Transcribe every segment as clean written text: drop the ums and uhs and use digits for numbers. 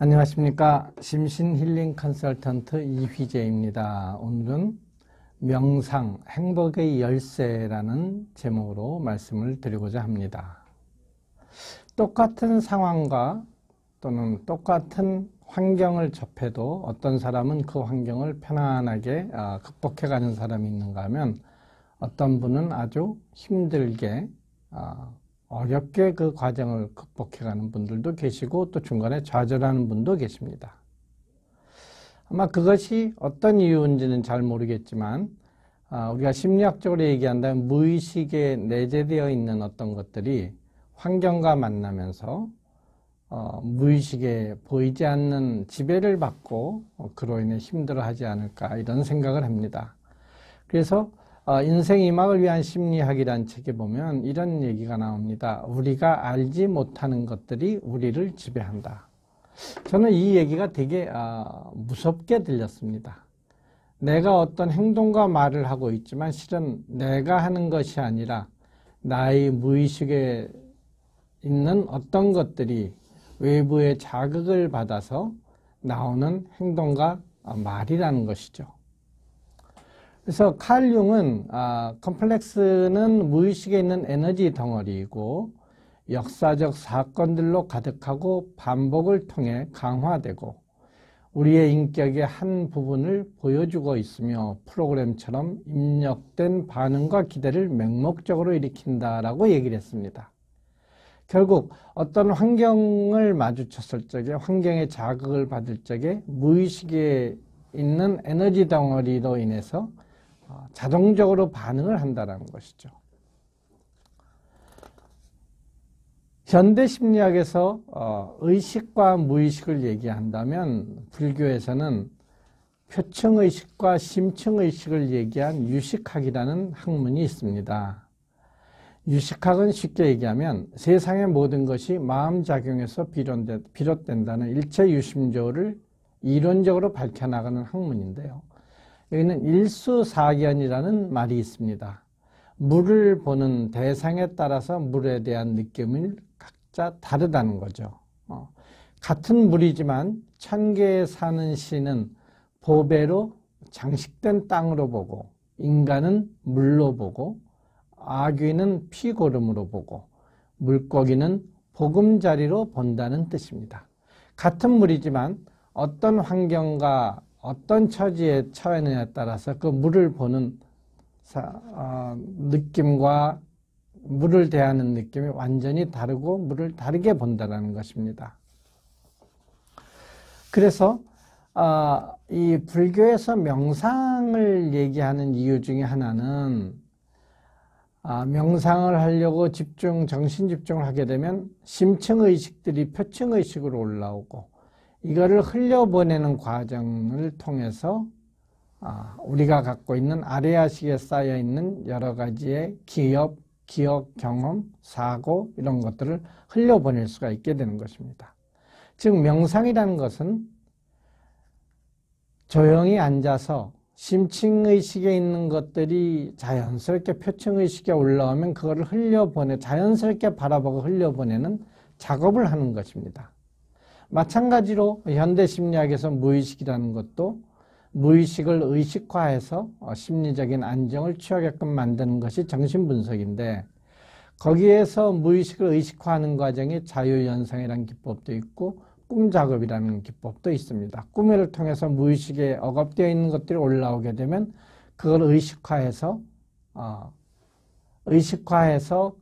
안녕하십니까. 심신힐링 컨설턴트 이휘재입니다. 오늘은 명상, 행복의 열쇠라는 제목으로 말씀을 드리고자 합니다. 똑같은 상황과 또는 똑같은 환경을 접해도 어떤 사람은 그 환경을 편안하게 극복해가는 사람이 있는가 하면 어떤 분은 아주 힘들게 어렵게 그 과정을 극복해가는 분들도 계시고 또 중간에 좌절하는 분도 계십니다. 아마 그것이 어떤 이유인지는 잘 모르겠지만 우리가 심리학적으로 얘기한다면 무의식에 내재되어 있는 어떤 것들이 환경과 만나면서 무의식에 보이지 않는 지배를 받고 그로 인해 힘들어하지 않을까 이런 생각을 합니다. 그래서 인생 이막을 위한 심리학이라는 책에 보면 이런 얘기가 나옵니다. 우리가 알지 못하는 것들이 우리를 지배한다. 저는 이 얘기가 되게 무섭게 들렸습니다. 내가 어떤 행동과 말을 하고 있지만 실은 내가 하는 것이 아니라 나의 무의식에 있는 어떤 것들이 외부의 자극을 받아서 나오는 행동과 말이라는 것이죠. 그래서 칼 융은 컴플렉스는 무의식에 있는 에너지 덩어리이고 역사적 사건들로 가득하고 반복을 통해 강화되고 우리의 인격의 한 부분을 보여주고 있으며 프로그램처럼 입력된 반응과 기대를 맹목적으로 일으킨다라고 얘기를 했습니다. 결국 어떤 환경을 마주쳤을 적에 환경의 자극을 받을 적에 무의식에 있는 에너지 덩어리로 인해서 자동적으로 반응을 한다는 것이죠. 현대 심리학에서 의식과 무의식을 얘기한다면 불교에서는 표층의식과 심층의식을 얘기한 유식학이라는 학문이 있습니다. 유식학은 쉽게 얘기하면 세상의 모든 것이 마음작용에서 비롯된다는 일체유심조를 이론적으로 밝혀나가는 학문인데요. 여기는 일수사견이라는 말이 있습니다. 물을 보는 대상에 따라서 물에 대한 느낌이 각자 다르다는 거죠. 같은 물이지만 천계에 사는 신은 보배로 장식된 땅으로 보고 인간은 물로 보고 아귀는 피고름으로 보고 물고기는 보금자리로 본다는 뜻입니다. 같은 물이지만 어떤 환경과 어떤 처지에 처했느냐에 따라서 그 물을 보는 느낌과 물을 대하는 느낌이 완전히 다르고 물을 다르게 본다는 것입니다. 그래서 이 불교에서 명상을 얘기하는 이유 중에 하나는 명상을 하려고 정신 집중을 하게 되면 심층의식들이 표층의식으로 올라오고 이거를 흘려보내는 과정을 통해서 우리가 갖고 있는 아래아식에 쌓여있는 여러 가지의 기억, 경험, 사고 이런 것들을 흘려보낼 수가 있게 되는 것입니다. 즉 명상이라는 것은 조용히 앉아서 심층의식에 있는 것들이 자연스럽게 표층의식에 올라오면 그거를 자연스럽게 바라보고 흘려보내는 작업을 하는 것입니다. 마찬가지로 현대심리학에서 무의식이라는 것도 무의식을 의식화해서 심리적인 안정을 취하게끔 만드는 것이 정신분석인데 거기에서 무의식을 의식화하는 과정에 자유연상이라는 기법도 있고 꿈작업이라는 기법도 있습니다. 꿈을 통해서 무의식에 억압되어 있는 것들이 올라오게 되면 그걸 의식화해서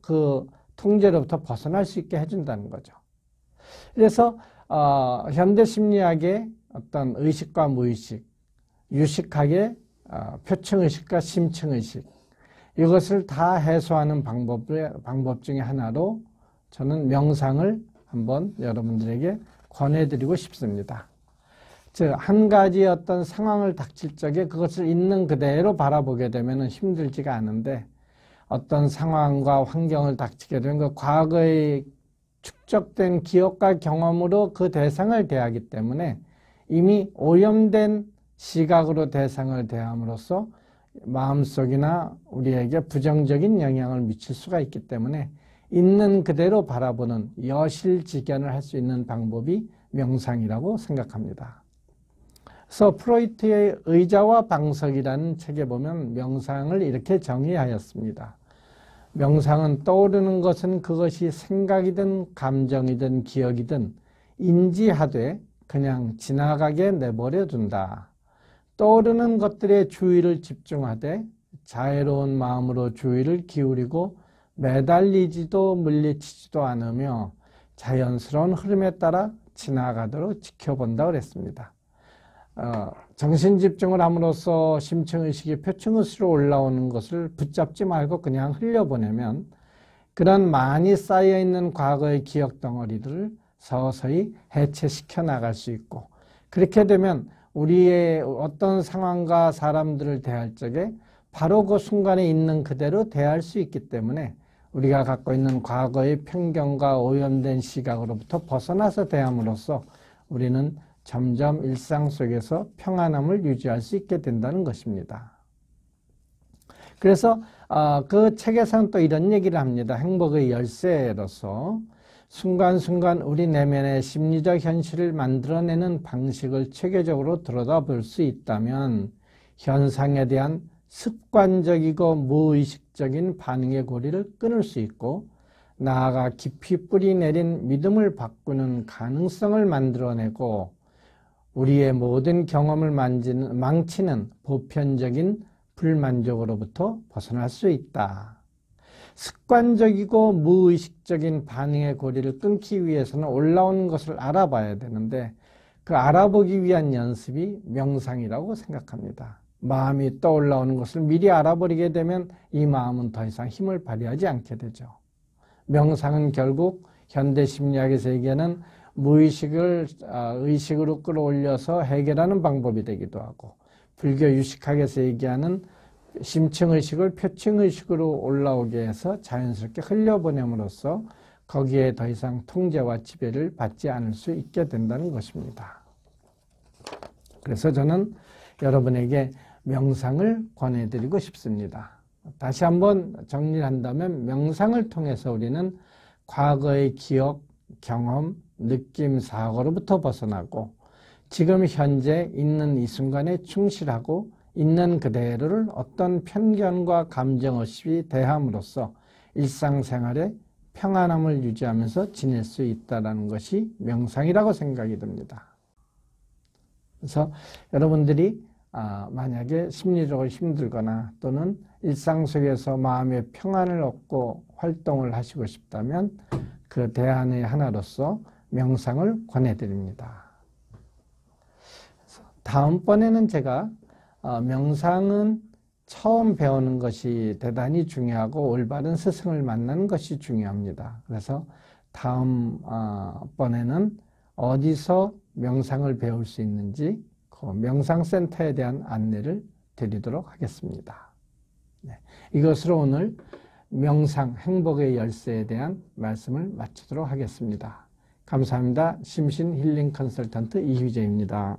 그 통제로부터 벗어날 수 있게 해준다는 거죠. 그래서 현대심리학의 어떤 의식과 무의식, 유식학의 표층의식과 심층의식 이것을 다 해소하는 방법 중에 하나로 저는 명상을 한번 여러분들에게 권해드리고 싶습니다. 즉, 한 가지 어떤 상황을 닥칠 적에 그것을 있는 그대로 바라보게 되면 힘들지가 않은데 어떤 상황과 환경을 닥치게 되면 그 과거의 축적된 기억과 경험으로 그 대상을 대하기 때문에 이미 오염된 시각으로 대상을 대함으로써 마음속이나 우리에게 부정적인 영향을 미칠 수가 있기 때문에 있는 그대로 바라보는 여실직견을 할 수 있는 방법이 명상이라고 생각합니다. 그래서 프로이트의 의자와 방석이라는 책에 보면 명상을 이렇게 정의하였습니다. 명상은 떠오르는 것은 그것이 생각이든 감정이든 기억이든 인지하되 그냥 지나가게 내버려 둔다. 떠오르는 것들에 주의를 집중하되 자애로운 마음으로 주의를 기울이고 매달리지도 물리치지도 않으며 자연스러운 흐름에 따라 지나가도록 지켜본다고 그랬습니다. 정신집중을 함으로써 심층의식이 표층의식으로 올라오는 것을 붙잡지 말고 그냥 흘려보내면 그런 많이 쌓여있는 과거의 기억 덩어리들을 서서히 해체시켜 나갈 수 있고, 그렇게 되면 우리의 어떤 상황과 사람들을 대할 적에 바로 그 순간에 있는 그대로 대할 수 있기 때문에 우리가 갖고 있는 과거의 편견과 오염된 시각으로부터 벗어나서 대함으로써 우리는 점점 일상 속에서 평안함을 유지할 수 있게 된다는 것입니다. 그래서 그 책에서는 또 이런 얘기를 합니다. 행복의 열쇠로서 순간순간 우리 내면의 심리적 현실을 만들어내는 방식을 체계적으로 들여다볼 수 있다면 현상에 대한 습관적이고 무의식적인 반응의 고리를 끊을 수 있고, 나아가 깊이 뿌리 내린 믿음을 바꾸는 가능성을 만들어내고 우리의 모든 경험을 망치는 보편적인 불만족으로부터 벗어날 수 있다. 습관적이고 무의식적인 반응의 고리를 끊기 위해서는 올라오는 것을 알아봐야 되는데, 그 알아보기 위한 연습이 명상이라고 생각합니다. 마음이 떠올라오는 것을 미리 알아버리게 되면 이 마음은 더 이상 힘을 발휘하지 않게 되죠. 명상은 결국 현대심리학에서 얘기하는 무의식을 의식으로 끌어올려서 해결하는 방법이 되기도 하고, 불교 유식학에서 얘기하는 심층의식을 표층의식으로 올라오게 해서 자연스럽게 흘려보냄으로써 거기에 더 이상 통제와 지배를 받지 않을 수 있게 된다는 것입니다. 그래서 저는 여러분에게 명상을 권해드리고 싶습니다. 다시 한번 정리를 한다면 명상을 통해서 우리는 과거의 기억, 경험, 느낌, 사고로부터 벗어나고 지금 현재 있는 이 순간에 충실하고 있는 그대로를 어떤 편견과 감정 없이 대함으로써 일상생활에 평안함을 유지하면서 지낼 수 있다는 것이 명상이라고 생각이 듭니다. 그래서 여러분들이 만약에 심리적으로 힘들거나 또는 일상 속에서 마음의 평안을 얻고 활동을 하시고 싶다면 그 대안의 하나로서 명상을 권해드립니다. 다음번에는 제가 명상은 처음 배우는 것이 대단히 중요하고 올바른 스승을 만나는 것이 중요합니다. 그래서 다음번에는 어디서 명상을 배울 수 있는지 그 명상센터에 대한 안내를 드리도록 하겠습니다. 네, 이것으로 오늘 명상 행복의 열쇠에 대한 말씀을 마치도록 하겠습니다. 감사합니다. 심신 힐링 컨설턴트 이휘재입니다.